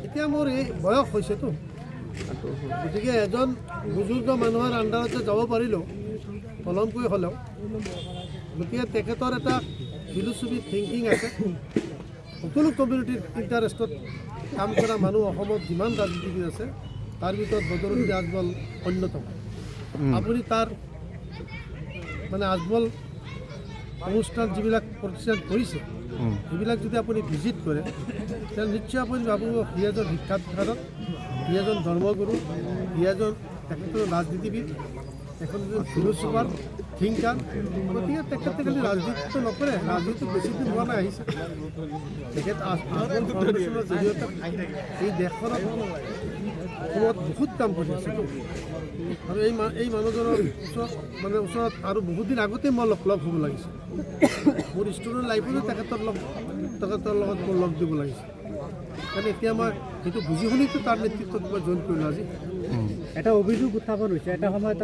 এতিয়া মোৰ এই বয়স হৈছেতো, গতিকে এজন বুজুৰ্গ মানুহৰ আণ্ডাৰতে যাব পাৰিলেও পলমকৈ হ'লেও, গতিকে তেখেতৰ এটা ফিলচফি থিংকিং আছে। সকলো কমিউনিটিৰ ইণ্টাৰেষ্টত কাম কৰা মানুহ অসমত যিমান ৰাজনীতিবিদ আছে তাৰ ভিতৰত বদৰুদ্দিন আজমল অন্যতম। আপুনি তাৰ মানে আজমল অনুষ্ঠান যিবিলাক প্ৰতিষ্ঠান কৰিছে সেইবিলাক যদি আপুনি ভিজিট কৰে তেতিয়া নিশ্চয় আপুনি ভাবিব সি এজন শিক্ষা বিশাৰদ, সি এজন ধৰ্মগুৰু, সি এজন তেখেতৰ ৰাজনীতিবিদ, এখন এজন ফিলচফাৰ থিংকাৰ। গতিকে তেখেতে খালি ৰাজনীতিটো নকৰে, ৰাজনীতি বেছি দিন হোৱা নাই আহিছে। তেখেত আজমল ফাউণ্ডেশ্যনৰ জৰিয়তে এই দেশখনত অসমত বহুত কাম কৰি আছে আৰু এই মানুহজনৰ ওচৰত আৰু বহুত দিন আগতেই মই লগ হ'ব লাগিছিল। মোৰ ষ্টুডেণ্ট লাইফতো তেখেতৰ লগত মই লগ দিব লাগিছিল। কাৰণ এতিয়া মই সেইটো বুজি শুনিতো তাৰ নেতৃত্বত মই জইন কৰিলোঁ আজি। এটা অভিযোগ উত্থাপন হৈছে এটা সময়ত